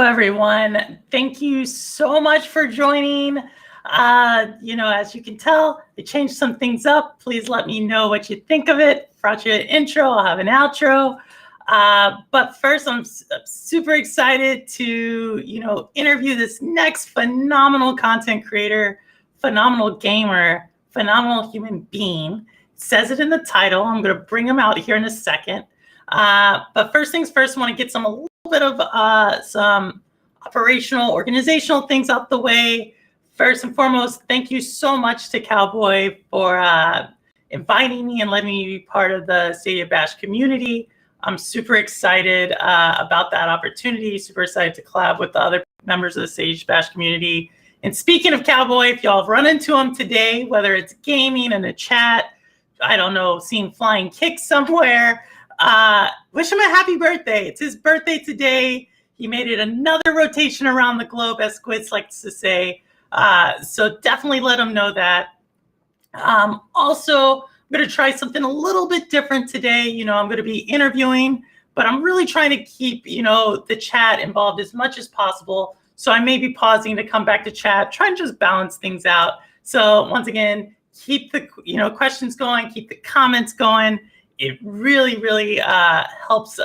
everyone. Thank you so much for joining. As you can tell, I changed some things up. Please let me know what you think of it. Brought you an intro. I'll have an outro. But first, I'm super excited to, interview this next phenomenal content creator, phenomenal gamer, phenomenal human being. It says it in the title. I'm going to bring him out here in a second. But first things first, I want to get a little bit of some operational, organizational things out the way. First and foremost, thank you so much to Cowboy for inviting me and letting me be part of the Stadia Bash community. I'm super excited about that opportunity, super excited to collab with the other members of the Stadia Bash community. And speaking of Cowboy, if y'all have run into him today, whether it's gaming in a chat, I don't know, seeing flying kicks somewhere, wish him a happy birthday. It's his birthday today. He made it another rotation around the globe, as Squids likes to say. So definitely let him know that. Also, I'm going to try something a little bit different today. I'm going to be interviewing, but I'm really trying to keep, the chat involved as much as possible. So I may be pausing to come back to chat, try and just balance things out. So once again, keep the, questions going, keep the comments going. It really, really helps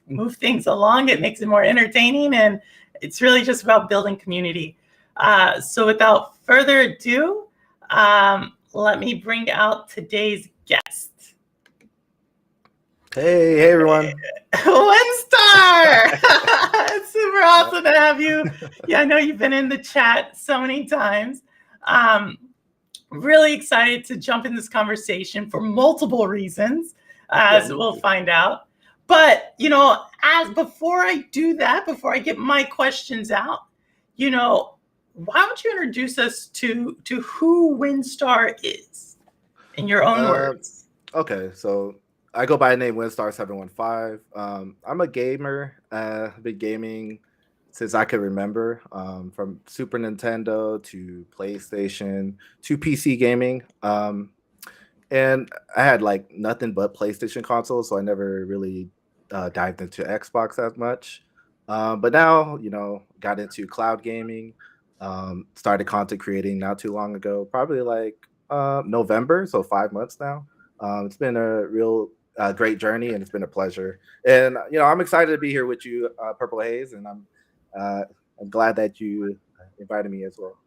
move things along. It makes it more entertaining, and it's really just about building community. So without further ado, let me bring out today's guest. Hey everyone. WiNDStaR! It's super awesome to have you. Yeah, I know you've been in the chat so many times. Really excited to jump in this conversation for multiple reasons, as we'll find out. But, before I do that, before I get my questions out, why don't you introduce us to who WiNDStaR is in your own words? Okay, so I go by the name WiNDStaR715. I'm a gamer. I've been gaming since I could remember, from Super Nintendo to PlayStation to PC gaming. And I had nothing but PlayStation consoles, so I never really dived into Xbox as much. But now, got into cloud gaming. Started content creating not too long ago, probably November, so 5 months now. It's been a real great journey, and it's been a pleasure. And I'm excited to be here with you, Purple Haze, and I'm glad that you invited me as well.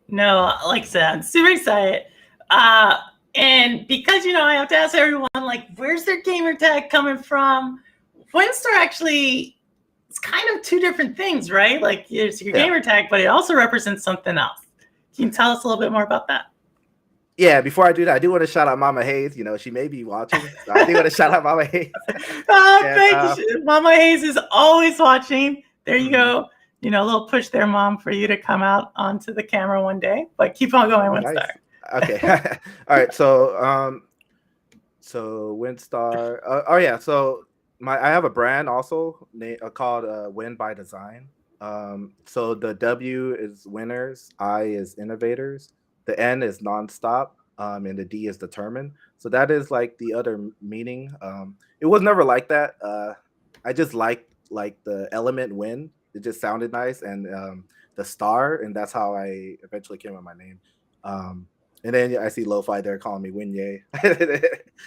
No, like I said, I'm super excited. And because I have to ask everyone, where's their gamer tag coming from? WiNDStaR actually, it's kind of two different things, right? It's your gamer tag, but it also represents something else. Can you tell us a little bit more about that? Yeah, before I do that, I do want to shout out Mama Haze. She may be watching, so I do want to shout out Mama Haze. Thank you. Mama Haze is always watching. There you go. A little push there, Mom, for you to come out onto the camera one day. But keep on going, WiNDStaR. Nice. Okay. All right. So WiNDStaR. So I have a brand also called Win by Design. So the W is winners, I is innovators, the N is nonstop, and the D is determined. So that is the other meaning. It was never like that. I just liked the element win. It just sounded nice, and the star, and that's how I eventually came with my name. And then I see Lo-Fi there calling me Win-Yay.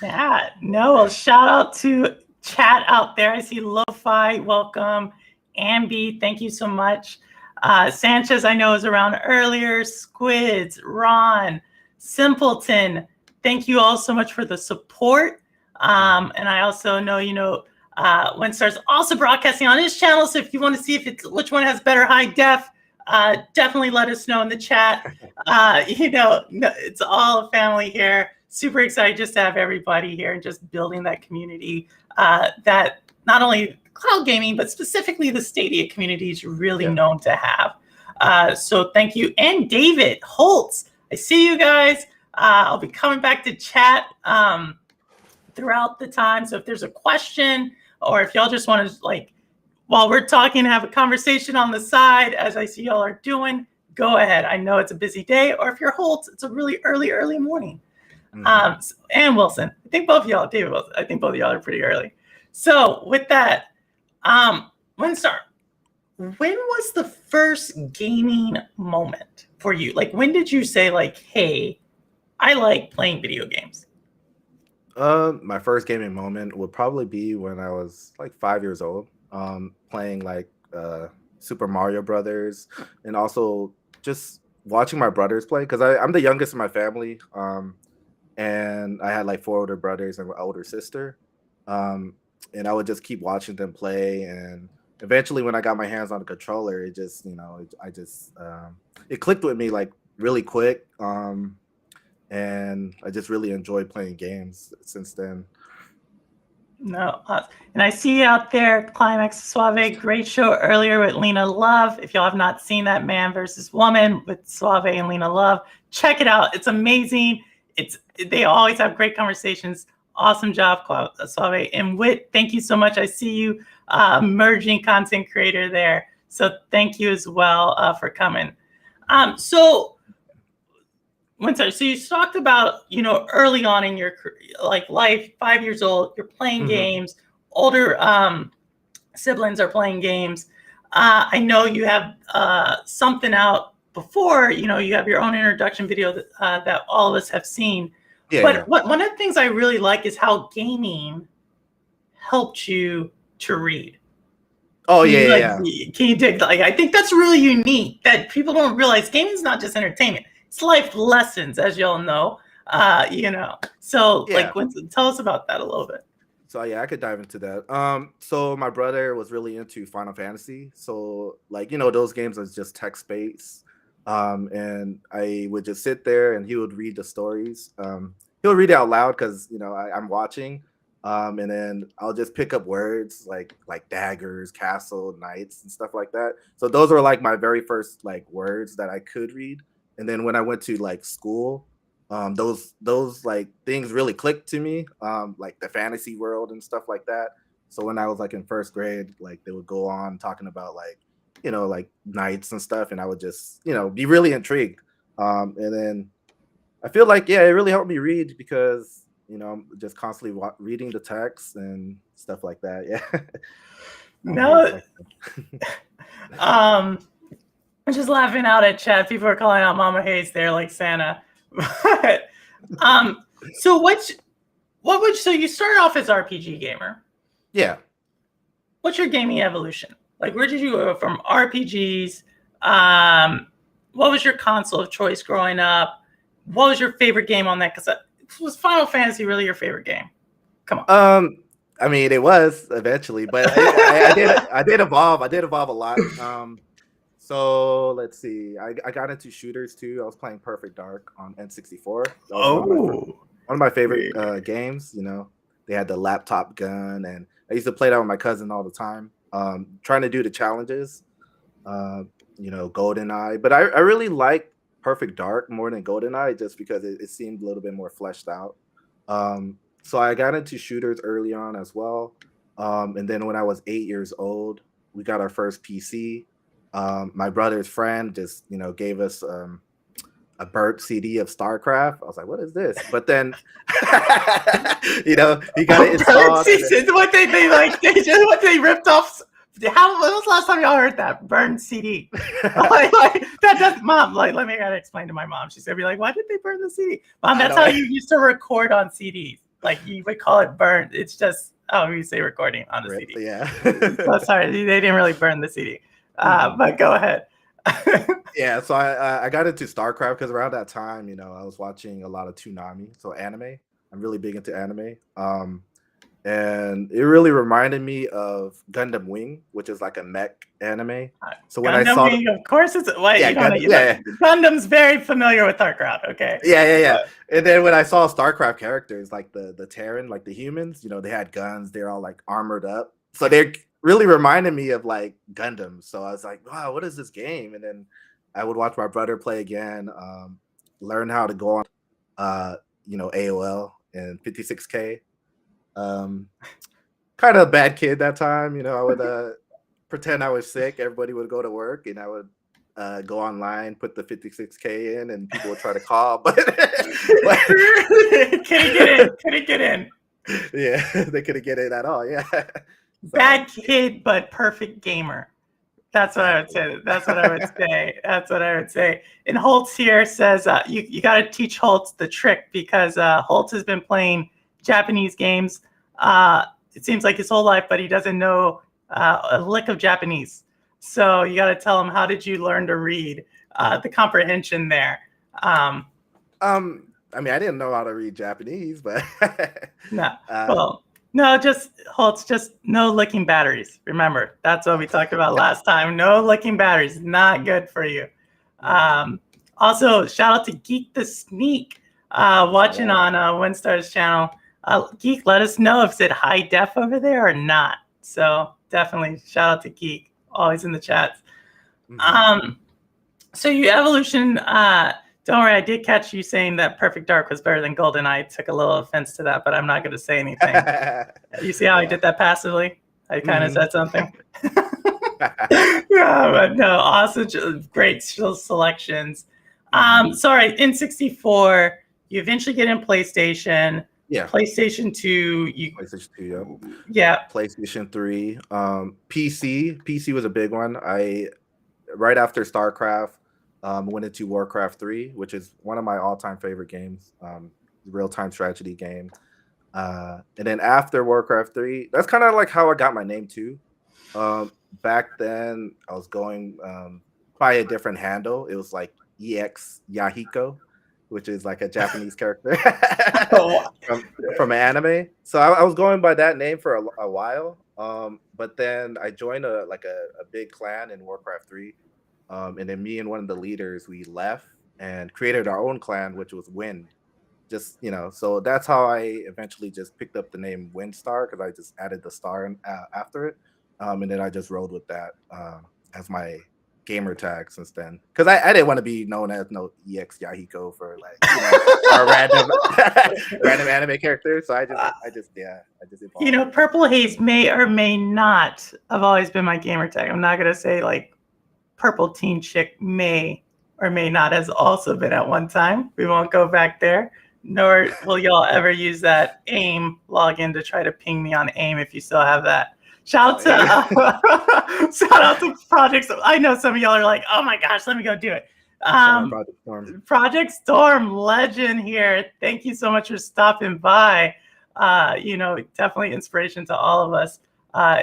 Yeah, no, well, shout out to chat out there. I see Lo-Fi, welcome. Ambi, thank you so much. Sanchez, I know, was around earlier. Squids, Ron, Simpleton, thank you all so much for the support. And I also know, WiNDStaR's also broadcasting on his channel. So if you want to see which one has better high def, definitely let us know in the chat. It's all a family here. Super excited just to have everybody here and just building that community that not only cloud gaming, but specifically the Stadia community is really known to have. So thank you. And David Holtz, I see you guys. I'll be coming back to chat throughout the time. So if there's a question, or if y'all just want to while we're talking, have a conversation on the side, as I see y'all are doing, go ahead. I know it's a busy day, or if you're Holtz, it's a really early morning. And Wilson, I think both of y'all, David Wilson, I think both of y'all are pretty early. So with that, WiNDStaR, when was the first gaming moment for you? Like, when did you say, like, hey, I like playing video games? My first gaming moment would probably be when I was like 5 years old, playing like Super Mario Brothers, and also just watching my brothers play because I'm the youngest in my family, and I had like four older brothers and an older sister, um, and I would just keep watching them play, and eventually when I got my hands on the controller, it just I just it clicked with me like really quick. And I just really enjoyed playing games since then. No. And I see you out there, Climax Suave. Great show earlier with Lena Love. If y'all have not seen that Man versus Woman with Suave and Lena Love, check it out. It's amazing. They always have great conversations. Awesome job, Suave. And Wit, thank you so much. I see you merging content creator there. So thank you as well for coming. So you talked about, early on in your like life, 5 years old, you're playing games, older siblings are playing games. I know you have something out before, you have your own introduction video that all of us have seen. Yeah, But yeah. one of the things I really like is how gaming helped you to read. Oh, Can you yeah. can you dig, like, I think that's really unique that people don't realize gaming is not just entertainment. It's life lessons, as y'all know. So Yeah. tell us about that a little bit. So yeah, I could dive into that. So my brother was really into Final Fantasy. So like, those games are just text based. And I would just sit there and he would read the stories. He'll read it out loud because I'm watching. And then I'll just pick up words like daggers, castle, knights, and stuff like that. So those were like my very first like words that I could read. And then when I went to like school, those like things really clicked to me, like the fantasy world and stuff like that. So when I was like in first grade, like they would go on talking about like like knights and stuff, and I would just be really intrigued. And then I feel like it really helped me read because I'm just constantly reading the text and stuff like that. Yeah. No. I'm just laughing out at chat. People are calling out Mama Haze there like Santa. So so you started off as RPG gamer. Yeah. What's your gaming evolution? Like, where did you go from RPGs? What was your console of choice growing up? What was your favorite game on that? Because was Final Fantasy really your favorite game? Come on. I mean, it was eventually, but I did evolve. I did evolve a lot. So let's see. I got into shooters too. I was playing Perfect Dark on N64. That was one of my favorite games. They had the laptop gun, and I used to play that with my cousin all the time. Trying to do the challenges. GoldenEye, but I really like Perfect Dark more than GoldenEye just because it seemed a little bit more fleshed out. So I got into shooters early on as well. And then when I was 8 years old, we got our first PC. My brother's friend just gave us a burnt CD of StarCraft. I was like, what is this? But then he got it installed. What they ripped off. When was the last time y'all heard that burned CD? That does, Mom. Let me gotta explain to my mom. She's gonna be like, "Why did they burn the CD?" Mom, that's how you used to record on CDs. Like, you would call it burned. It's just you say recording on the CD. Yeah. So sorry, they didn't really burn the CD. But go ahead. Yeah, so I got into StarCraft because around that time, I was watching a lot of Toonami, so anime. I'm really big into anime. And it really reminded me of Gundam Wing, which is like a mech anime. So when Gundam I saw, Wing, of course, it's yeah, Gundam's very familiar with our crowd. Okay. Yeah. And then when I saw StarCraft characters like the Terran, like the humans, they had guns. They're all like armored up. So they really reminded me of like Gundam. So I was like, wow, what is this game? And then I would watch my brother play again, learn how to go on, AOL and 56K. Kind of a bad kid that time. I would pretend I was sick. Everybody would go to work, and I would go online, put the 56K in, and people would try to call, but couldn't get in. Yeah, they couldn't get in at all. Yeah. Bad kid, but perfect gamer. That's what I would say. That's what I would say. That's what I would say. And Holtz here says you got to teach Holtz the trick because Holtz has been playing Japanese games. It seems like his whole life, but he doesn't know a lick of Japanese. So you got to tell him, how did you learn to read? The comprehension there. I mean, I didn't know how to read Japanese, but no, just Holtz, just no licking batteries. Remember, that's what we talked about last time. No licking batteries, not good for you. Also, shout out to Geek the Sneak, watching on WiNDStaR's channel. Geek, let us know if it's at high def over there or not. So definitely shout out to Geek, always in the chats. So your evolution, don't worry, I did catch you saying that Perfect Dark was better than Golden. I took a little offense to that, but I'm not going to say anything. You see how I did that passively? I kind of said something. Yeah, but no, awesome, great selections. Sorry, N64, you eventually get in PlayStation. Yeah. PlayStation 2. PlayStation 2, yeah. PlayStation 3. PC was a big one. Right after StarCraft, went into Warcraft 3, which is one of my all-time favorite games, real-time strategy game. And then after Warcraft 3, that's kind of like how I got my name too. Back then, I was going by a different handle. It was like EX Yahiko, which is like a Japanese character from an anime. So I was going by that name for a while. But then I joined a big clan in Warcraft 3. And then me and one of the leaders, we left and created our own clan, which was Wind. Just, so that's how I eventually just picked up the name WiNDStaR, because I just added the star after it. And then I just rode with that as my gamer tag since then. Because I didn't want to be known as no EX Yahiko for like a random anime character. So I just evolved. Purple Haze may or may not have always been my gamer tag. I'm not gonna say like Purple Teen Chick may or may not has also been at one time. We won't go back there, nor will y'all ever use that AIM login to try to ping me on AIM if you still have that. Shout out to Project. I know some of y'all are like, oh my gosh, let me go do it. Project Storm legend here. Thank you so much for stopping by. Definitely inspiration to all of us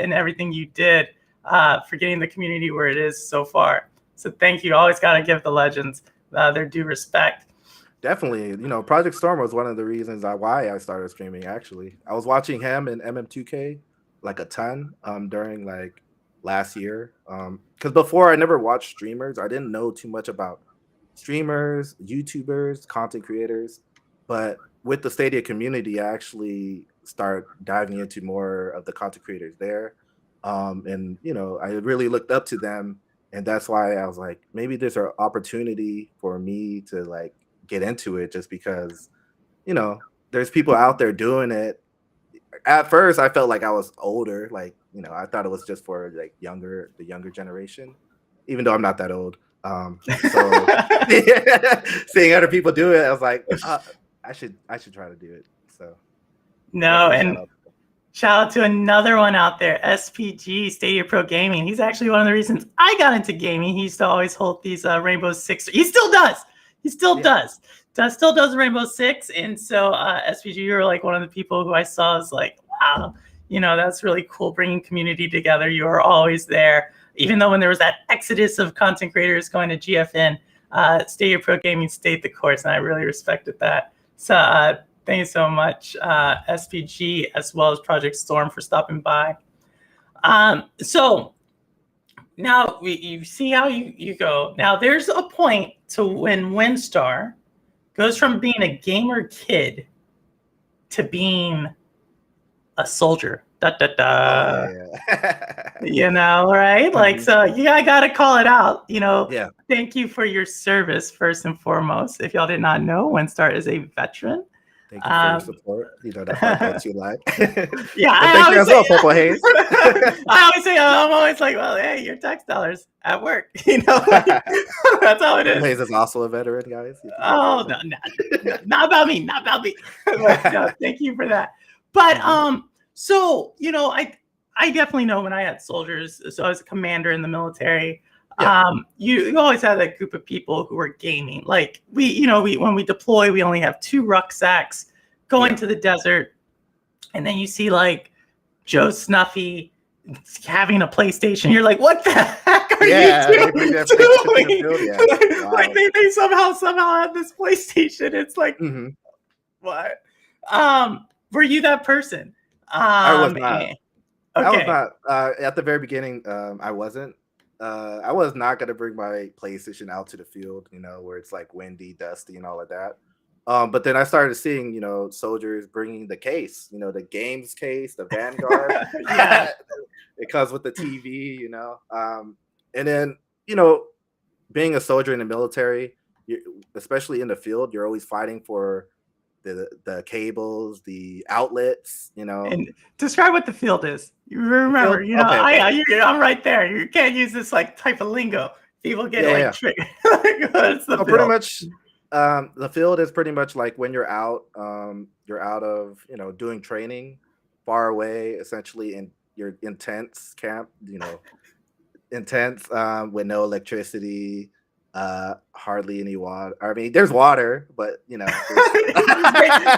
in everything you did. For getting the community where it is so far. So thank you. Always got to give the legends their due respect. Definitely. Project Storm was one of the reasons why I started streaming, actually. I was watching him in MM2K like a ton during like last year. Because before I never watched streamers. I didn't know too much about streamers, YouTubers, content creators. But with the Stadia community, I actually start diving into more of the content creators there. And I really looked up to them, and that's why I was like, maybe there's an opportunity for me to like get into it, just because there's people out there doing it. At first I felt like I was older, like I thought it was just for like the younger generation, even though I'm not that old. So seeing other people do it, I was like, I should try to do it. So and shout out to another one out there, SPG, Stadia Pro Gaming. He's actually one of the reasons I got into gaming. He used to always hold these Rainbow Six. He still does. Still does Rainbow Six. And so SPG, you were like one of the people who I saw is like, wow, that's really cool, bringing community together. You are always there. Even though when there was that exodus of content creators going to GFN, Stadia Pro Gaming stayed the course, and I really respected that. So thank you so much, SPG, as well as Project Storm, for stopping by. So now you see how you go. Now there's a point to when WiNDStaR goes from being a gamer kid to being a soldier. Da, da, da. Right? Like, so I got to call it out. Thank you for your service, first and foremost. If y'all did not know, WiNDStaR is a veteran. Thank you for your support. That's my go-to line. Yeah, thank you as well, Purple Haze. I always say, I'm always like, well, hey, your tax dollars at work. That's how it is. Haze is also a veteran, guys. Oh, no, not about me, not about me. But, no, thank you for that. But so I I definitely know when I had soldiers, so I was a commander in the military. Yeah. You always had that group of people who were gaming. Like we when we deploy, we only have 2 rucksacks going to the desert, and then you see like Joe Snuffy having a PlayStation. You're like, what the heck are you they bring that PlayStation to the field. Yeah. Wow. Like they somehow had this PlayStation. It's like, what? Were you that person? I was not. Okay. I was not. At the very beginning, I wasn't. I was not going to bring my PlayStation out to the field, where it's like windy, dusty, and all of that. But then I started seeing, soldiers bringing the case, the games case, the Vanguard. It comes with the TV, and then, being a soldier in the military, especially in the field, you're always fighting for the cables, the outlets, And describe what the field is. You remember, I'm right there. You can't use this like type of lingo. People get triggered. What's the field? Pretty much, the field is pretty much like when you're out of, doing training far away, essentially in your intense camp, intense with no electricity, hardly any water. I mean, there's water, but make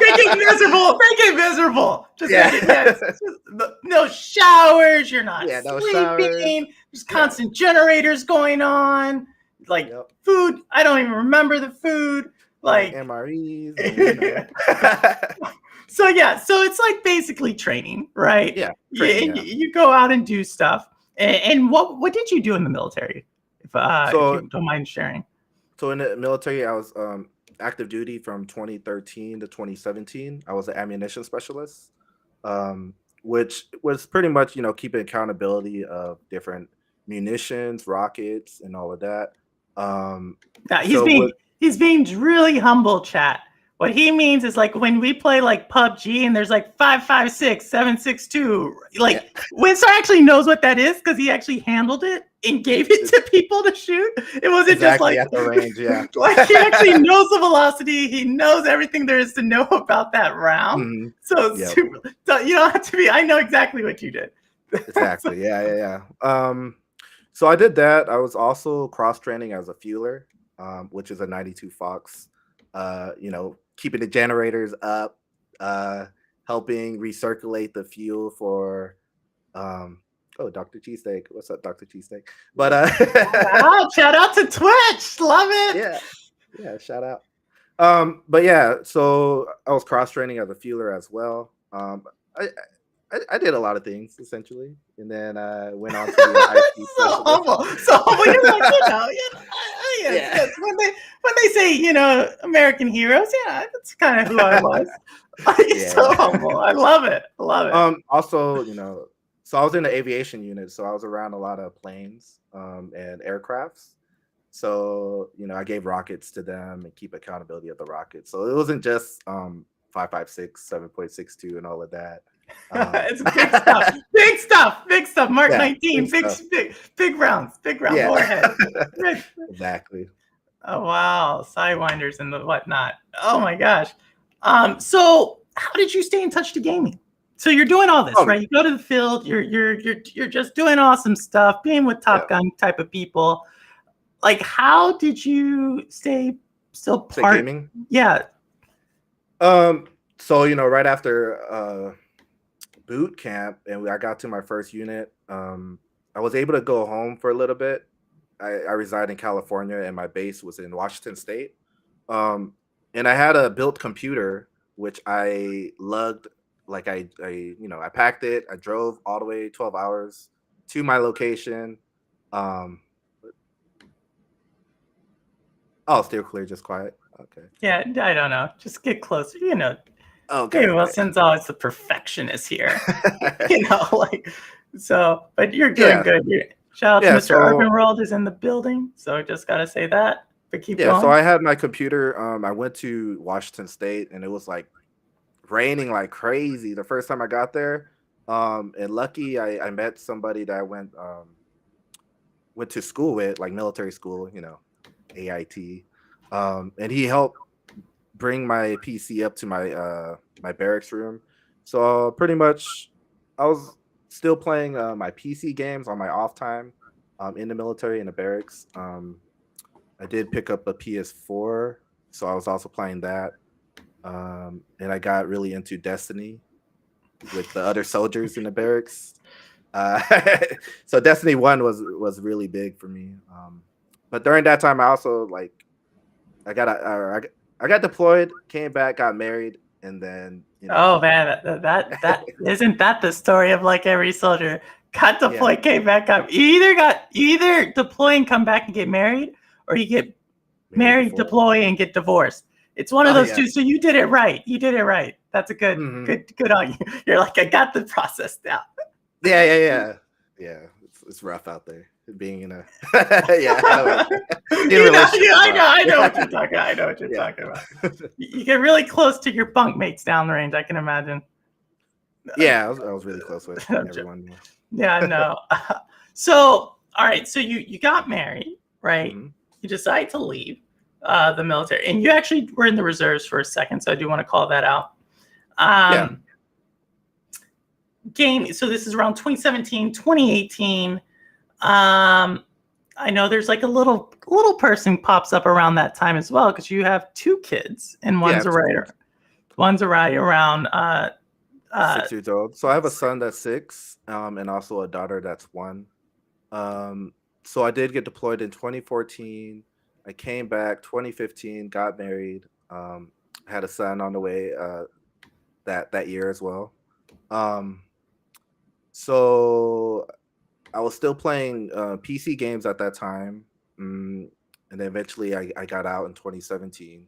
it miserable. No showers. You're not sleeping. There's constant generators going on. Like food, I don't even remember the food. Like MREs. So it's like basically training, right? Yeah. You go out and do stuff. And what did you do in the military? If you don't mind sharing. So in the military, I was active duty from 2013 to 2017. I was an ammunition specialist, which was pretty much, keeping accountability of different munitions, rockets, and all of that. He's being really humble, chat. What he means is like when we play like PUBG and there's like 5.56, 7.62, like WiNDStaR actually knows what that is because he actually handled it and gave it to people to shoot. It wasn't just like at the range, like he actually knows the velocity. He knows everything there is to know about that round. So you don't have to be. I know exactly what you did. Exactly. Yeah. So I did that. I was also cross training as a fueler, which is a 92 Fox. Keeping the generators up, helping recirculate the fuel for Dr. Cheesesteak. What's up, Dr. Cheesesteak? But shout out to Twitch. Love it. Yeah, shout out. But yeah, so I was cross training as a fueler as well. I did a lot of things essentially, and then I went on to the IT so humble. You're like, yes. When they say American heroes, that's kind of who I was. So humble. I love it. Also, so I was in the aviation unit, so I was around a lot of planes and aircrafts. So I gave rockets to them and keep accountability of the rockets. So it wasn't just 5.56, 7.62, and all of that. It's big stuff. Mark 19, big rounds. Go ahead. Exactly. Oh wow, sidewinders and the whatnot. Oh my gosh. So how did you stay in touch to gaming? So you're doing all this, right? You go to the field. You're just doing awesome stuff, being with Top Gun type of people. Like, how did you stay still part? Gaming? Yeah. So right after boot camp and I got to my first unit, I was able to go home for a little bit. I reside in California and my base was in Washington State. And I had a built computer, which I lugged, like I packed it. I drove all the way 12 hours to my location. Still clear, just quiet. Okay. Yeah, I don't know. Just get closer, Okay. Wilson's always the perfectionist here. But you're doing good. Shout out to Mr. Urban World is in the building. So just gotta say that. But keep going. So I had my computer. I went to Washington State and it was like raining like crazy the first time I got there. And lucky I met somebody that I went to school with, like military school, AIT. And he helped bring my PC up to my my barracks room. So pretty much I was still playing my PC games on my off time in the military in the barracks. I did pick up a PS4, so I was also playing that. And I got really into Destiny with the other soldiers in the barracks. Uh, so Destiny 1 was really big for me. But during that time, I also I got deployed, came back, got married, and then Oh man, that isn't that the story of like every soldier got deployed, came back, you either deploy and come back and get married, or you get married, deploy, and get divorced. It's one of those two. So you did it right. You did it right. That's a good on you. You're like, I got the process now. Yeah. It's rough out there being in a I know what you're talking. I know what you're talking about. You get really close to your bunkmates down the range, I can imagine. Yeah, I was really close with everyone. Yeah, I know. So, all right. So you got married, right? Mm-hmm. You decide to leave the military, and you actually were in the reserves for a second. So I do want to call that out. So this is around 2017, 2018. I know there's like a little person pops up around that time as well, because you have 2 kids, and one's right around 6 years old. So I have a son that's 6, and also a daughter that's 1. So I did get deployed in 2014. I came back 2015, got married, had a son on the way that year as well. So I was still playing PC games at that time, and then eventually I got out in 2017,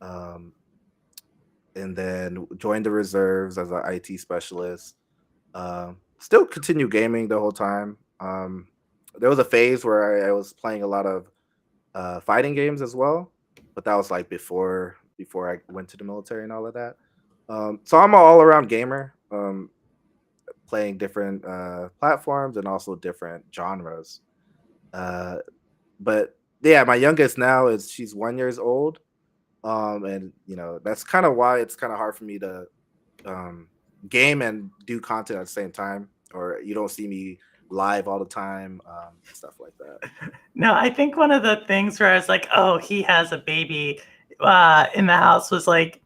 and then joined the reserves as an IT specialist. Still continue gaming the whole time. There was a phase where I was playing a lot of fighting games as well, but that was like before I went to the military and all of that. So I'm an all-around gamer. Playing different platforms and also different genres. But yeah, my youngest now she's 1 year old. And that's kind of why it's kind of hard for me to game and do content at the same time, or you don't see me live all the time, stuff like that. No, I think one of the things where I was like, oh, he has a baby in the house was like,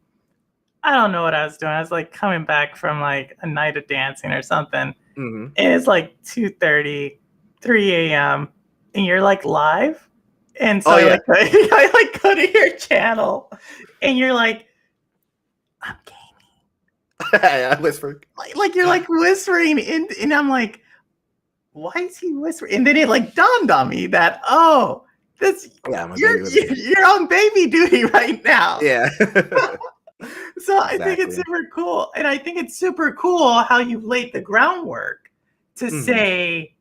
I don't know what I was doing. I was like coming back from like a night of dancing or something. Mm-hmm. And it's like 2:30, 3 a.m. and you're like live. And so I go to your channel and you're like, I'm gaming. I whisper. Like you're like whispering and I'm like, why is he whispering? And then it like dawned on me that, you're on baby duty right now. Yeah. So exactly. I think it's super cool. And I think it's super cool how you've laid the groundwork to say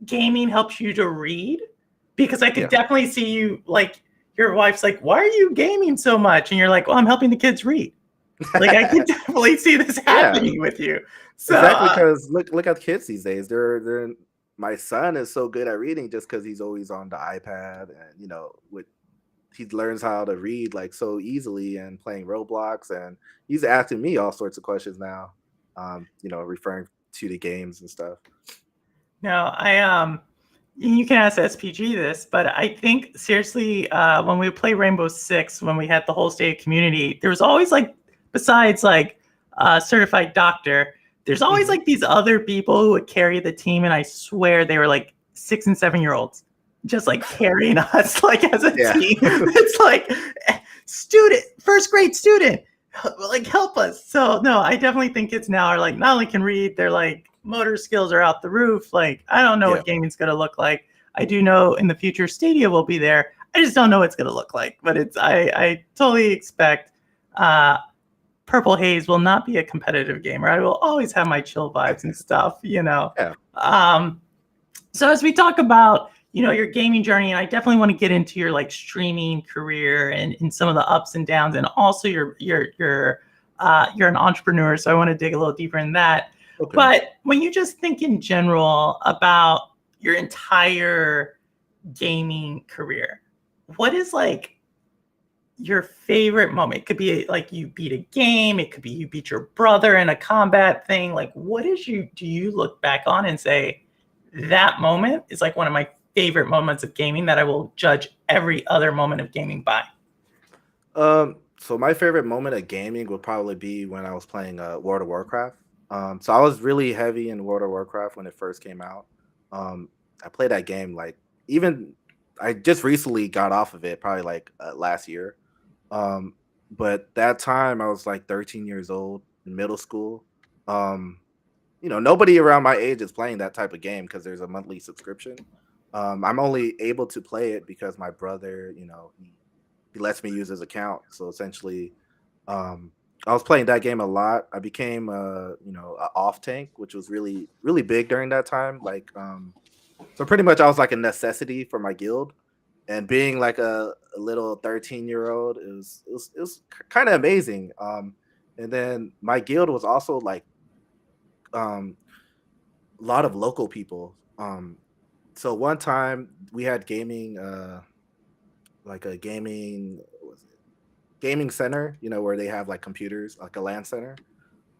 gaming helps you to read, because I could definitely see you, like, your wife's like, why are you gaming so much? And you're like, well, I'm helping the kids read. Like, I can definitely see this happening with you. So, exactly, because look at kids these days. They're my son is so good at reading just because he's always on the iPad, and he learns how to read like so easily and playing Roblox, and he's asking me all sorts of questions now, referring to the games and stuff. No, you can ask SPG this, but I think seriously, when we play Rainbow Six, when we had the whole Stadia community, there was always like, besides like certified doctor, there's always like these other people who would carry the team, and I swear they were like 6 and 7 year olds. Just like carrying us like as a team. It's like first grade student, like help us. So no, I definitely think kids now are like, not only can read, they're like motor skills are out the roof. Like, I don't know what gaming's going to look like. I do know in the future Stadia will be there. I just don't know what it's going to look like, but I totally expect Purple Haze will not be a competitive gamer. I will always have my chill vibes and stuff, Yeah. So as we talk about, your gaming journey, and I definitely want to get into your like streaming career and some of the ups and downs, and also you're an entrepreneur, so I want to dig a little deeper in that. Okay. But when you just think in general about your entire gaming career, what is like your favorite moment. It could be like you beat a game. It could be you beat your brother in a combat thing. Like, what do you look back on and say, that moment is like one of my favorite moments of gaming that I will judge every other moment of gaming by? So my favorite moment of gaming would probably be when I was playing World of Warcraft. So I was really heavy in World of Warcraft when it first came out. I played that game like even I just recently got off of it, probably like last year. Um, but that time I was like 13 years old in middle school. Um, Nobody around my age is playing that type of game because there's a monthly subscription. I'm only able to play it because my brother, he lets me use his account. So essentially, I was playing that game a lot. I became a off tank, which was really really big during that time. Like, so pretty much I was like a necessity for my guild. And being like a little 13-year-old is kind of amazing. And then my guild was also like a lot of local people. So one time we had gaming, like a gaming, what was it? Gaming center, where they have like computers, like a LAN center.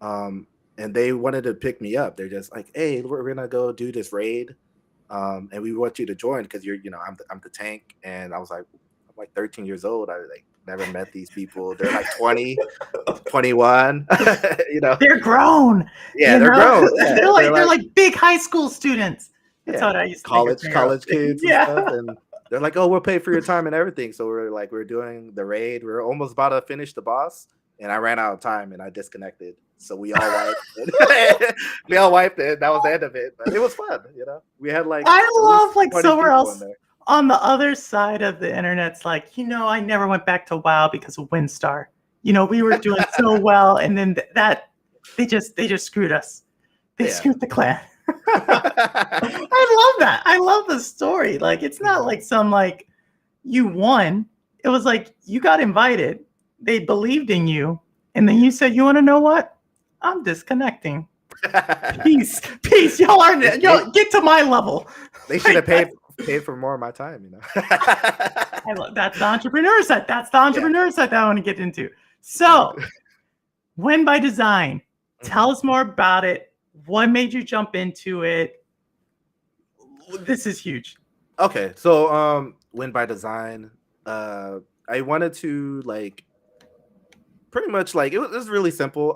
Um, and they wanted to pick me up. They're just like, "Hey, we're gonna go do this raid, and we want you to join because I'm the tank." And I was like, I'm like 13 years old. I like never met these people. They're like 20, 21. They're grown. Yeah, they're grown. Yeah, they're like big high school students. That's yeah, what I used to think of college kids and Yeah. stuff. And they're like, "Oh, we'll pay for your time and everything." So we're doing the raid. We're almost about to finish the boss, and I ran out of time and I disconnected. So we all wiped it. We all wiped it. That was the end of it. But it was fun. We had like I at least love like 20 somewhere people in else there. on the other side of the internet's like, I never went back to WoW because of WiNDStaR. We were doing so well, and then that they just screwed us. They Yeah. screwed the clan. I love that. I love the story. Like, it's not like some like you won. It was like you got invited. They believed in you, and then you said, "You want to know what? I'm disconnecting. Peace. Y'all get to my level." They should have paid for more of my time. I love, that's the entrepreneur side. That's the entrepreneur side that I want to get into. So, Win by Design. Tell us more about it. What made you jump into it? This is huge. Okay, so Win by Design. I wanted to like pretty much like it was really simple.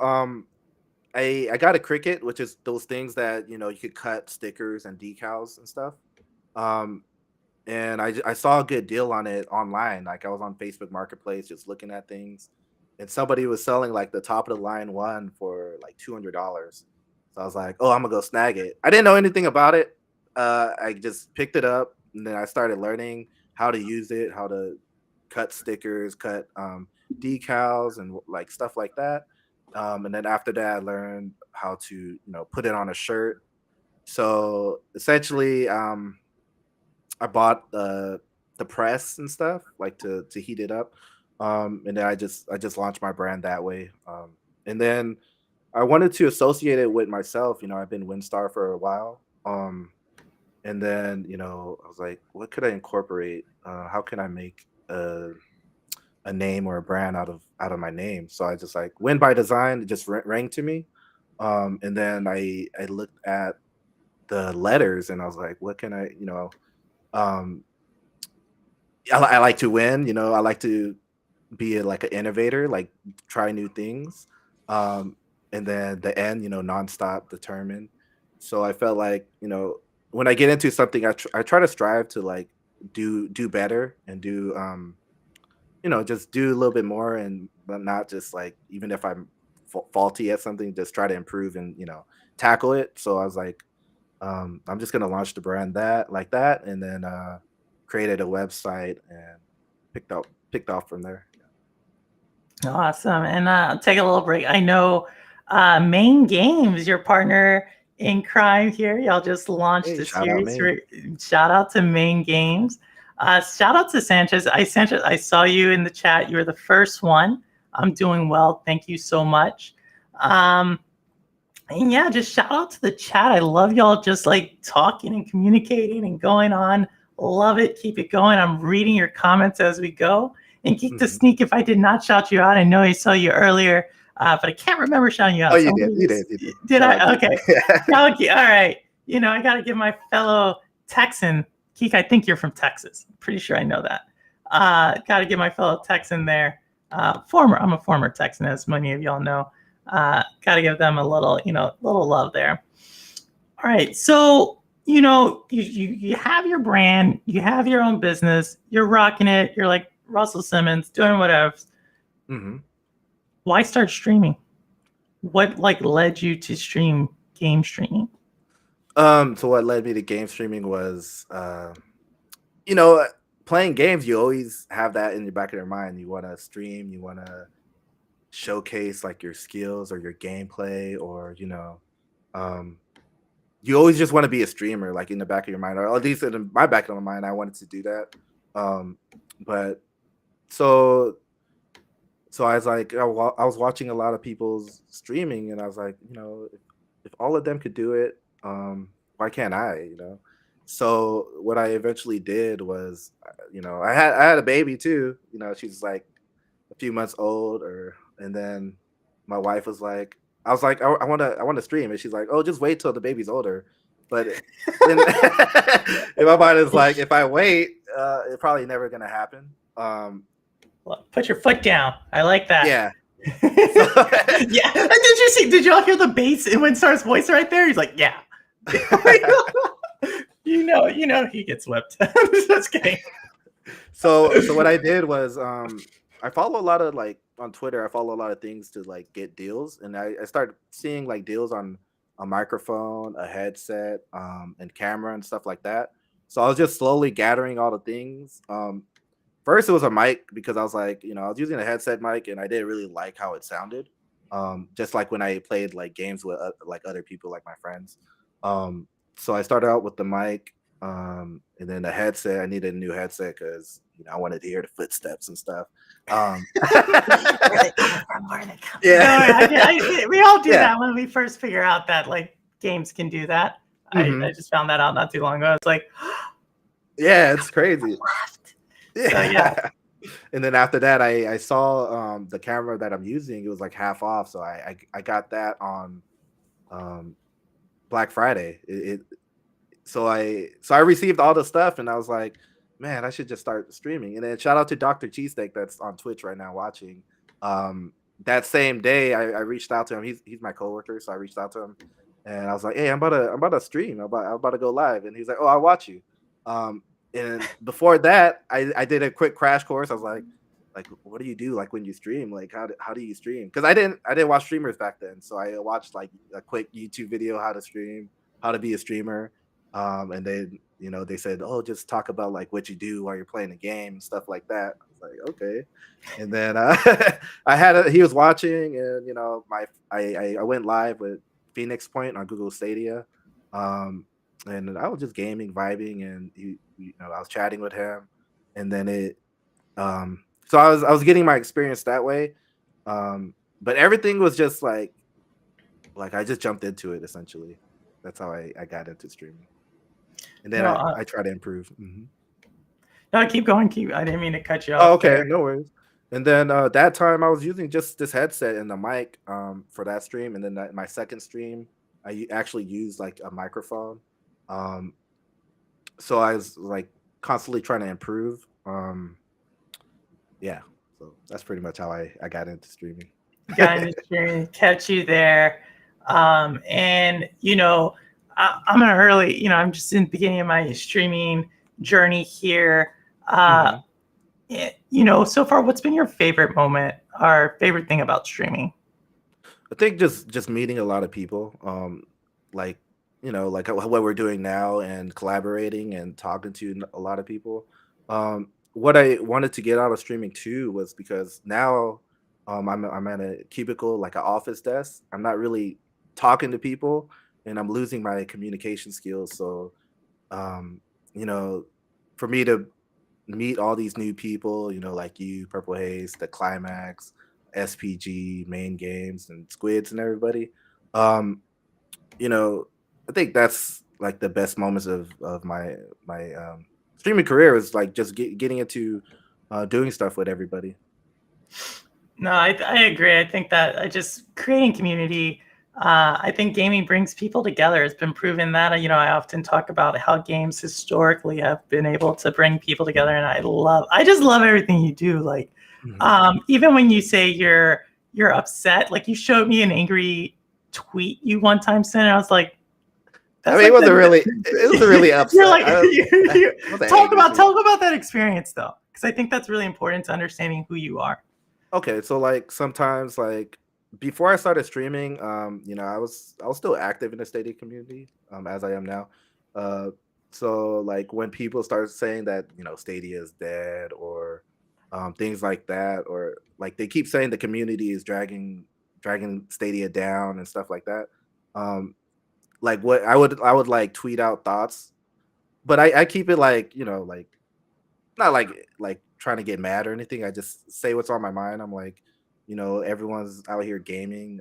I got a Cricut, which is those things that you could cut stickers and decals and stuff. Um, and I saw a good deal on it online. Like I was on Facebook Marketplace just looking at things, and somebody was selling like the top of the line one for like $200. So I was like, "Oh, I'm gonna go snag it." I didn't know anything about it. I just picked it up, and then I started learning how to use it, how to cut stickers, cut decals, and like stuff like that. And then after that, I learned how to put it on a shirt. So essentially, I bought the press and stuff like to heat it up, and then I just launched my brand that way. And then I wanted to associate it with myself. I've been WiNDStaR for a while. And then I was like, what could I incorporate? How can I make a name or a brand out of my name? So I just like Win by Design. It just rang to me. And then I looked at the letters and I was like, what can um, I like to win. I like to be like an innovator, like try new things. And then the end, nonstop, determined. So I felt like, when I get into something, I try to strive to like do better and do, just do a little bit more and but not just like, even if I'm faulty at something, just try to improve and, tackle it. So I was like, I'm just going to launch the brand like that. And then, created a website and picked off from there. Awesome. And I'll take a little break. I know Main Games, your partner in crime here. Y'all just launched Hey, a shout out series. Maine. Shout out to Main Games. Shout out to Sanchez. Sanchez, I saw you in the chat. You were the first one. I'm doing well. Thank you so much. And yeah, just shout out to the chat. I love y'all just like talking and communicating and going on. Love it. Keep it going. I'm reading your comments as we go. and Geek to Sneak, if I did not shout you out, I know I saw you earlier, but I can't remember shouting you out. Oh, you did. You did. Did I? Okay. All right. I got to give my fellow Texan, Geek, I think you're from Texas. I'm pretty sure I know that. Got to give my fellow Texan there. I'm a former Texan, as many of y'all know. Got to give them a little love there. All right. So, you have your brand, you have your own business, you're rocking it. You're like Russell Simmons, doing whatever. Mm-hmm. Why start streaming? What led you to game streaming? So what led me to game streaming was, playing games. You always have that in the back of your mind. You want to stream. You want to showcase like your skills or your gameplay, or you always just want to be a streamer, like in the back of your mind, or at least in my back of my mind, I wanted to do that. But so I was like, I was watching a lot of people's streaming, and I was like, if all of them could do it, why can't I? So what I eventually did was, I had a baby too. She's like a few months old, and then my wife was like, I was like, I want to stream, and she's like, oh, just wait till the baby's older. But then, in my mind is like, if I wait, it's probably never gonna happen. Well, put your foot down. I like that. Yeah. Yeah. And did y'all hear the bass in WiNDStaR's voice right there? He's like, yeah. He gets whipped. Just kidding. So what I did was, I follow a lot of, like, on Twitter, I follow a lot of things to like get deals, and I started seeing like deals on a microphone, a headset, and camera and stuff like that. So I was just slowly gathering all the things. First it was a mic, because I was like, I was using a headset mic and I didn't really like how it sounded. Just like when I played like games with like other people, like my friends. So I started out with the mic, and then the headset. I needed a new headset because I wanted to hear the footsteps and stuff. Yeah, we all do that when we first figure out that like games can do that. Mm-hmm. I just found that out not too long ago. It's like, yeah, it's crazy. Yeah. So, yeah. And then after that, I saw the camera that I'm using. It was like half off, so I got that on Black Friday. So I received all the stuff, and I was like, man, I should just start streaming. And then shout out to Dr. Cheesesteak that's on Twitch right now watching. That same day, I reached out to him. He's my coworker, so I reached out to him, and I was like, hey, I'm about to stream. I'm about to go live. And he's like, oh, I'll watch you. And before that, I did a quick crash course. I was like, what do you do like when you stream? Like how do you stream? Because I didn't watch streamers back then, so I watched like a quick YouTube video how to stream, how to be a streamer. And then they said, oh, just talk about like what you do while you're playing the game and stuff like that. I was like, okay. And then he was watching, and I went live with Phoenix Point on Google Stadia. And I was just gaming, vibing, and I was chatting with him, and then so I was getting my experience that way. But everything was just like I just jumped into it essentially. That's how I got into streaming. And then I try to improve. Mm-hmm. No, keep going. I didn't mean to cut you off. Oh, okay, no worries. And then that time I was using just this headset and the mic for that stream. And then my second stream, I actually used like a microphone. So I was like constantly trying to improve. Yeah, so that's pretty much how I got into streaming. Got into streaming, kept you there. And I'm an early, I'm just in the beginning of my streaming journey here. So far, what's been your favorite moment or favorite thing about streaming? I think just meeting a lot of people, like what we're doing now, and collaborating and talking to a lot of people. What I wanted to get out of streaming too was because now I'm at a cubicle, like an office desk. I'm not really talking to people, and I'm losing my communication skills. So, for me to meet all these new people, like you, Purple Haze, the Climax, SPG, Main Games, and Squids, and everybody. I think that's like the best moments of my streaming career, is like just getting into doing stuff with everybody. No, I agree. I think that just creating community. I think gaming brings people together. It's been proven that. I often talk about how games historically have been able to bring people together, and I just love everything you do. Like, even when you say you're upset, like you showed me an angry tweet you one time sent, and I was like, I mean, it wasn't really upset. You're like, talk angry about that experience though, because I think that's really important to understanding who you are. Okay, so like sometimes like before I started streaming, I was still active in the Stadia community, as I am now. Uh, so like when people start saying that Stadia is dead or things like that, or like they keep saying the community is dragging Stadia down and stuff like that. Like what I would like tweet out thoughts, but I keep it like like not like trying to get mad or anything. I just say what's on my mind. I'm like, everyone's out here gaming.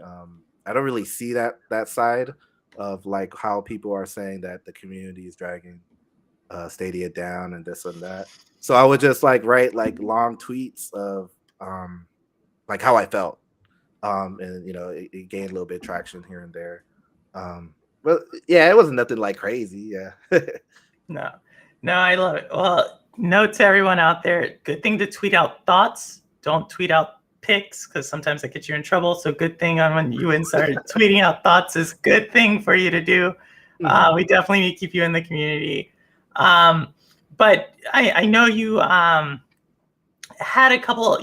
I don't really see that side of like how people are saying that the community is dragging Stadia down and this and that. So I would just like write like long tweets of like how I felt. And it gained a little bit of traction here and there. But yeah, it wasn't nothing like crazy. Yeah. No, I love it. Well, note to everyone out there, good thing to tweet out thoughts. Don't tweet out pics because sometimes that gets you in trouble. So good thing on when you started tweeting out thoughts is good thing for you to do. We definitely need to keep you in the community. But I know you had a couple,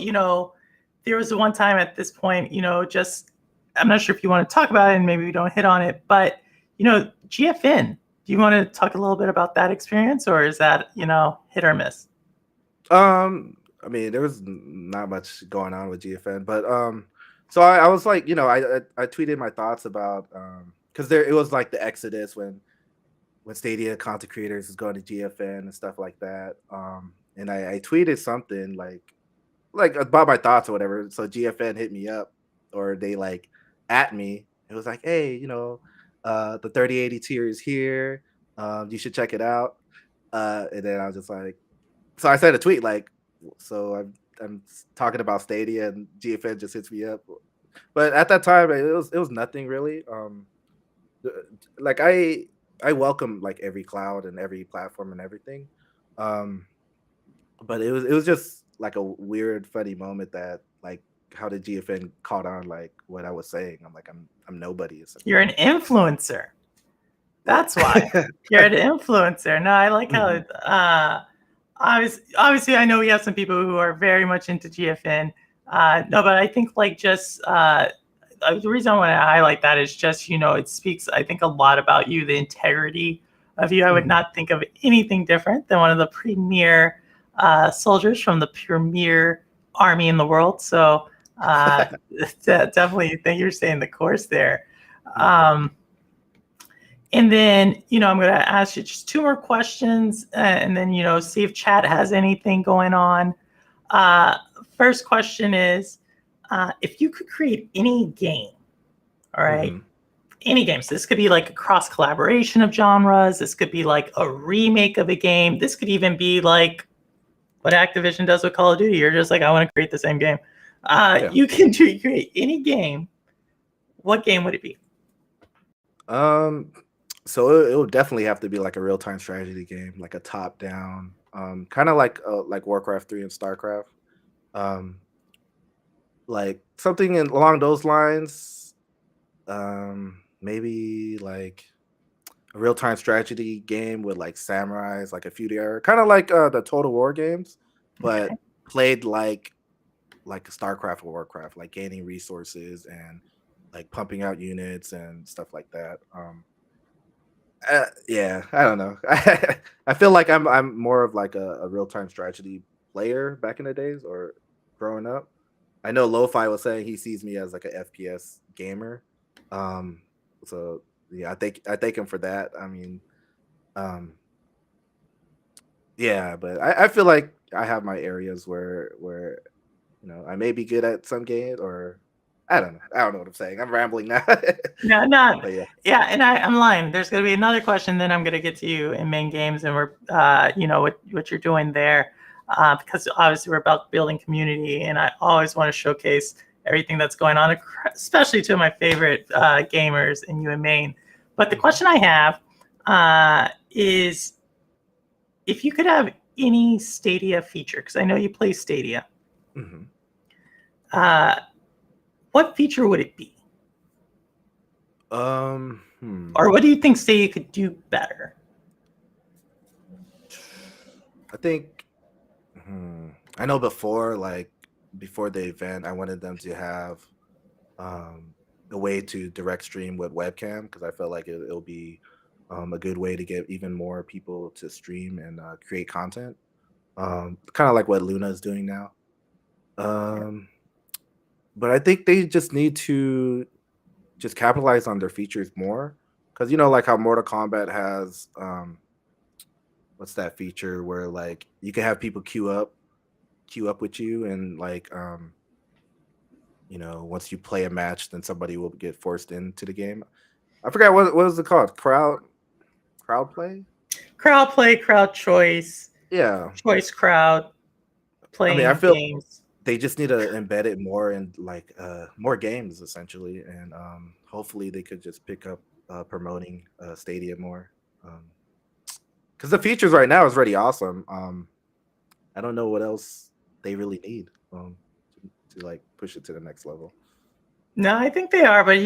there was one time at this point, just, I'm not sure if you want to talk about it and maybe we don't hit on it, but, GFN, do you want to talk a little bit about that experience, or is that, hit or miss? I mean, there was not much going on with GFN, but so I was like, I tweeted my thoughts about because it was like the exodus when Stadia content creators is going to GFN and stuff like that. And I tweeted something like about my thoughts or whatever. So GFN hit me up, or they like at me. It was like, hey, the 3080 tier is here. You should check it out. And then I was just like, so I sent a tweet like, so I'm talking about Stadia and GFN just hits me up. But at that time, it was nothing really. Like I welcome like every cloud and every platform and everything. But it was just like a weird, funny moment that like how did GFN caught on like what I was saying. I'm like I'm nobody. You're an influencer. That's why you're an influencer. No, I like how obviously I know we have some people who are very much into GFN. No, but I think like just the reason I want to highlight that is just, it speaks, I think, a lot about you, the integrity of you. I would not think of anything different than one of the premier soldiers from the premier army in the world. So definitely think you're staying the course there. And then, I'm going to ask you just two more questions and then, see if chat has anything going on. First question is, if you could create any game, all right, any games, this could be like a cross collaboration of genres. This could be like a remake of a game. This could even be like what Activision does with Call of Duty. You're just like, I want to create the same game. You can create any game. What game would it be? So it would definitely have to be like a real-time strategy game, like a top-down, kind of like Warcraft 3 and StarCraft. Like something along those lines. Maybe like a real-time strategy game with like samurais, like a feudal era, kind of like the Total War games, but played like StarCraft or Warcraft, like gaining resources and like pumping out units and stuff like that. Yeah, I don't know. I feel like I'm more of like a real-time strategy player back in the days or growing up. I know Lo-Fi was saying he sees me as like a FPS gamer. So yeah, I thank him for that. I mean, yeah, but I feel like I have my areas where I may be good at some games, or I don't know what I'm saying. I'm rambling now. No. But yeah, and I'm lying. There's going to be another question, then I'm going to get to you in main games and we're what you're doing there. because obviously we're about building community, and I always want to showcase everything that's going on, especially to my favorite gamers in you and Maine. But the question I have is, if you could have any Stadia feature, because I know you play Stadia, what feature would it be? Or what do you think Stadia could do better? I think I know before the event, I wanted them to have a way to direct stream with webcam, because I felt like it'll be a good way to get even more people to stream and create content, kind of like what Luna is doing now. But I think they just need to just capitalize on their features more, because like how Mortal Kombat has what's that feature where like you can have people queue up with you, and like once you play a match, then somebody will get forced into the game. I forgot what was it called? Crowd play? Crowd play, crowd choice. Yeah. Choice crowd playing I feel games. They just need to embed it more in like more games essentially, and hopefully they could just pick up promoting Stadia more, because the features right now is already awesome. I don't know what else they really need to like push it to the next level. No, I think they are, but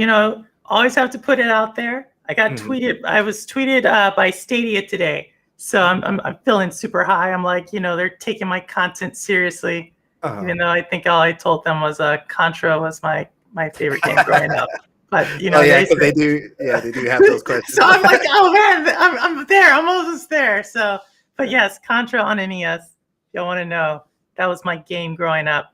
always have to put it out there. I was tweeted by Stadia today, so I'm feeling super high. I'm like, they're taking my content seriously. Even though I think all I told them was Contra was my favorite game growing up. But they do have those questions. So I'm like, oh man, I'm there. I'm almost there. So, but yes, Contra on NES. If y'all want to know, that was my game growing up.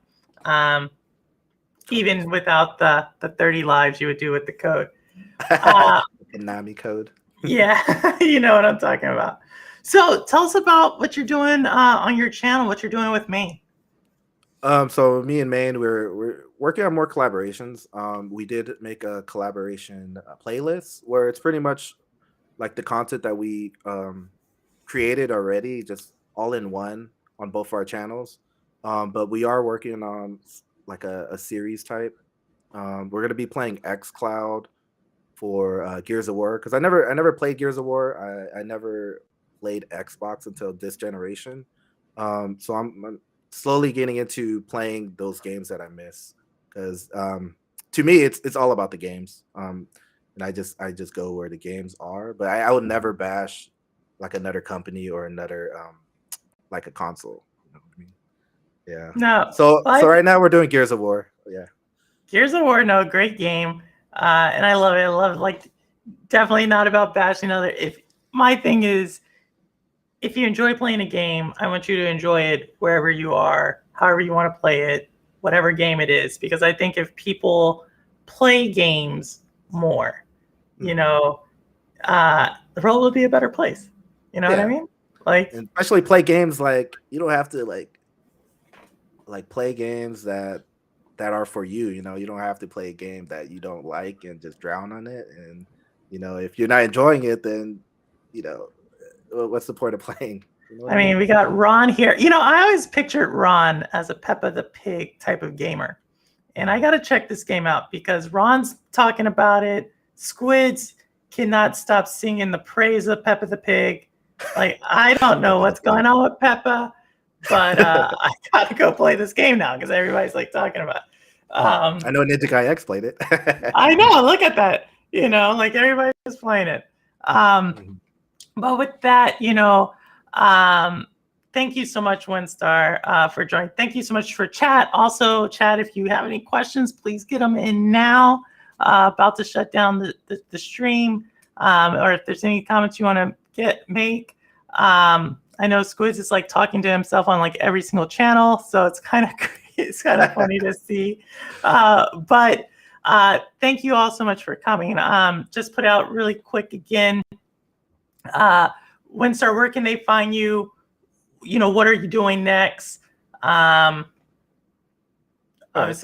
Even without the 30 lives you would do with the code. Konami code. Yeah, you know what I'm talking about. So tell us about what you're doing on your channel, what you're doing with Maine. So me and Maine, we're working on more collaborations. We did make a collaboration playlist where it's pretty much like the content that we created already, just all in one on both our channels. But we are working on like a series type. We're gonna be playing xCloud for Gears of War, because I never played Gears of War. I never played Xbox until this generation. So I'm slowly getting into playing those games that I miss, because to me it's all about the games, and I just go where the games are. But I would never bash like another company or another like a console. You know what I mean? Yeah. No. So right now we're doing Gears of War. Yeah. Gears of War, no, great game, and I love it. I love it. Like, definitely not about bashing other. If my thing is, if you enjoy playing a game, I want you to enjoy it wherever you are, however you want to play it, whatever game it is. Because I think if people play games more, the world will be a better place. You know what I mean? Like, and especially play games, like you don't have to like play games that are for you. You don't have to play a game that you don't like and just drown on it. And if you're not enjoying it, then what's the point of playing? I mean, we got Ron here. I always pictured Ron as a Peppa the Pig type of gamer. And I got to check this game out, because Ron's talking about it. Squids cannot stop singing the praise of Peppa the Pig. Like, I don't know what's going on with Peppa, but I got to go play this game now, because everybody's like talking about it. I know Ninja Guy X played it. I know. Look at that. Like everybody's just playing it. But with that, thank you so much, WiNDStaR, for joining. Thank you so much for chat. Also, chat, if you have any questions, please get them in now. About to shut down the stream, or if there's any comments you want to make. I know Squids is like talking to himself on like every single channel, so it's kind of funny to see. But thank you all so much for coming. Just put out really quick again. WiNDStaR, where can they find you? What are you doing next? Obviously,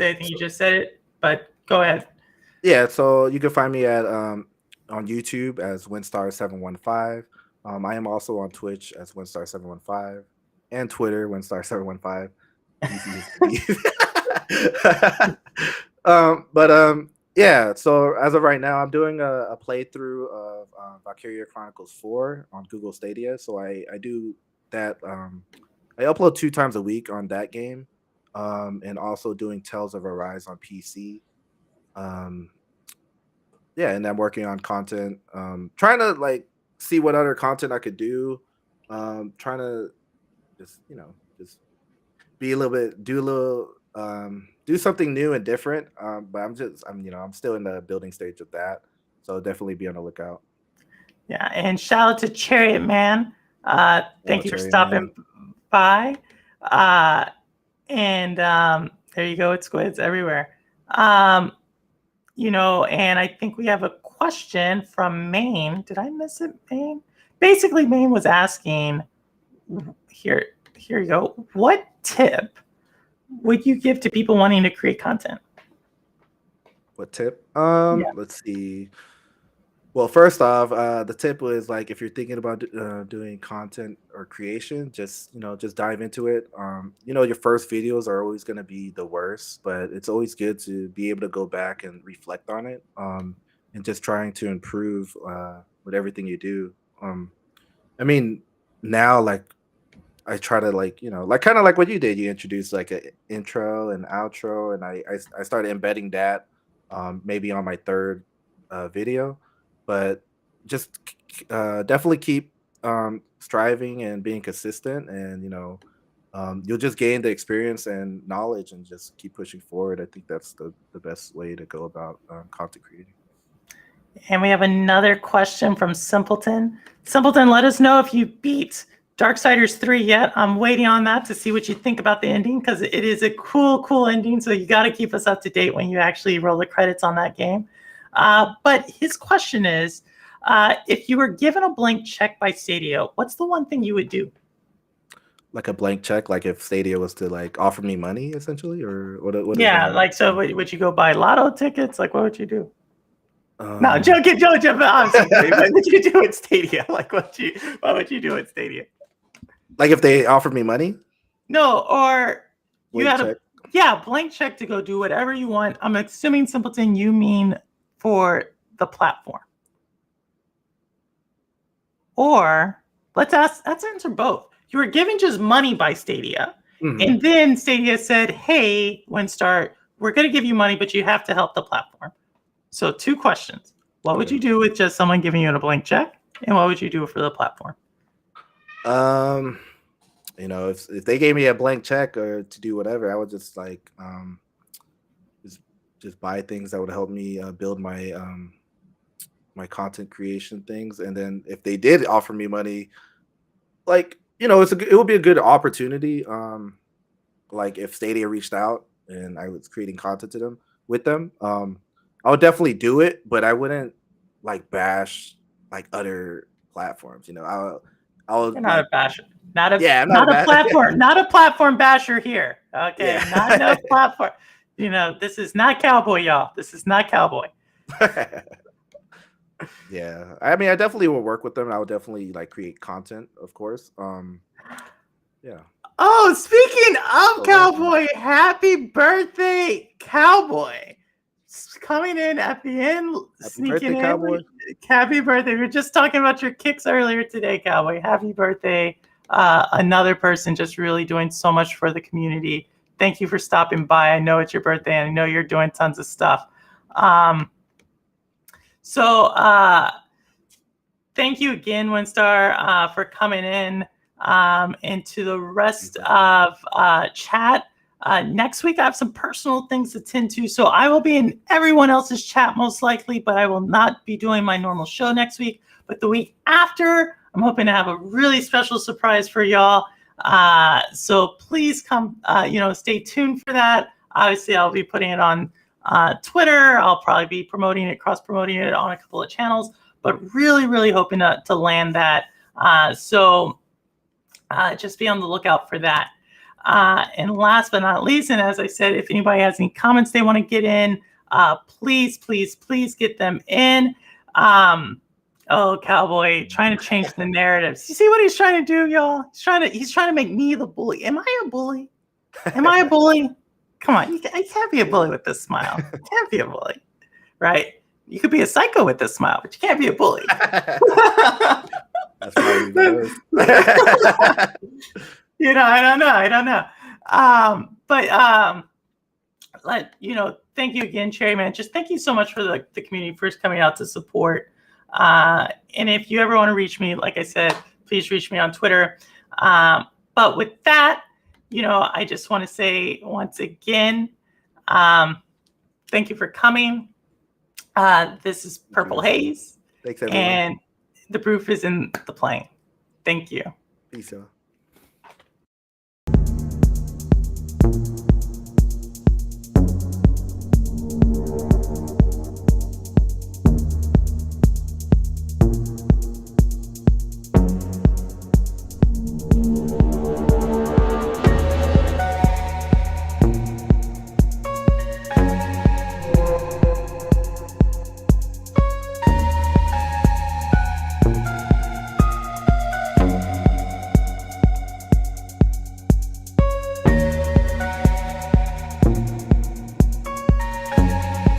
I think you just said it, but go ahead. Yeah, so you can find me at on YouTube as WiNDStaR 715. I am also on Twitch as WiNDStaR 715, and Twitter, WiNDStaR715. Easy as can be. Yeah. So as of right now, I'm doing a playthrough of Valkyria Chronicles 4 on Google Stadia. So I do that. I upload 2 times a week on that game, and also doing Tales of Arise on PC. Um, yeah, and I'm working on content. Trying to like see what other content I could do. Trying to just be a little bit, do something new and different. But I'm still in the building stage of that. So definitely be on the lookout. Yeah, and shout out to Chariot Man. Oh, Thank you for Cherry Man. stopping by. Uh, and there you go. It's squids everywhere. And I think we have a question from Maine. Did I miss it, Maine? Basically, Maine was asking, here you go. What tip would you give to people wanting to create content? What tip? Yeah. Let's see. Well, first off, the tip was like if you're thinking about doing content or creation, just dive into it. Your first videos are always going to be the worst, but it's always good to be able to go back and reflect on it, and just trying to improve with everything you do. I mean, now like I try to like kind of like what you did. You introduced like an intro and outro, and I started embedding that maybe on my third video, but just definitely keep striving and being consistent, and you'll just gain the experience and knowledge, and just keep pushing forward. I think that's the best way to go about content creating. And we have another question from Simpleton. Simpleton, let us know if you beat Darksiders 3 yet. I'm waiting on that to see what you think about the ending, because it is a cool ending. So you got to keep us up to date when you actually roll the credits on that game. But his question is, if you were given a blank check by Stadia, what's the one thing you would do? Like a blank check, like if Stadia was to like offer me money, essentially, or what? Yeah, like so. Would you go buy lotto tickets? Like, what would you do? No, Um, joking, joking. Obviously, what would you do at Stadia? Like, what would you do at Stadia? like if they offered me money, No, or you blank had check. blank check to go do whatever you want. I'm assuming, Simpleton, you mean for the platform. Or let's answer both. You were given just money by Stadia, and then Stadia said, "Hey, WiNDStaR, we're going to give you money, but you have to help the platform." So 2 questions. What would you do with just someone giving you a blank check? And what would you do for the platform? If they gave me a blank check or to do whatever, I would just like just buy things that would help me build my my content creation things. And then if they did offer me money, like it would be a good opportunity. Like if Stadia reached out and I was creating content with them, I would definitely do it, but I wouldn't like bash like other platforms. You're not a basher. Not I'm not a platform. Not a platform basher here. Okay. Yeah. Not no platform. This is not Cowboy, y'all. This is not Cowboy. Yeah. I mean, I definitely will work with them. I would definitely like create content, of course. Yeah. Oh, speaking of Cowboy, happy birthday, Cowboy. Coming in at the end, sneaking in. Cowboy. Happy birthday. We were just talking about your kicks earlier today, Cowboy. Happy birthday. Another person just really doing so much for the community. Thank you for stopping by. I know it's your birthday, and I know you're doing tons of stuff. Thank you again, WiNDStaR, for coming in. And to the rest of chat. Next week, I have some personal things to tend to, so I will be in everyone else's chat most likely, but I will not be doing my normal show next week. But the week after, I'm hoping to have a really special surprise for y'all. So please come, stay tuned for that. Obviously, I'll be putting it on Twitter. I'll probably be cross-promoting it on a couple of channels, but really, really hoping to land that. So just be on the lookout for that. And last but not least, and as I said, if anybody has any comments they want to get in, please get them in. Oh, cowboy, trying to change the narratives. You see what he's trying to do, y'all? He's trying to make me the bully. Am I a bully? Am I a bully? Come on, you can't be a bully with this smile. You can't be a bully, right? You could be a psycho with this smile, but you can't be a bully. That's probably the I don't know. Thank you again, Cherry Man. Just thank you so much for the community first coming out to support. And if you ever want to reach me, like I said, please reach me on Twitter. But with that, I just want to say once again, thank you for coming. This is Purple Haze. Thanks, everyone. And the proof is in the playing. Thank you. Peace out.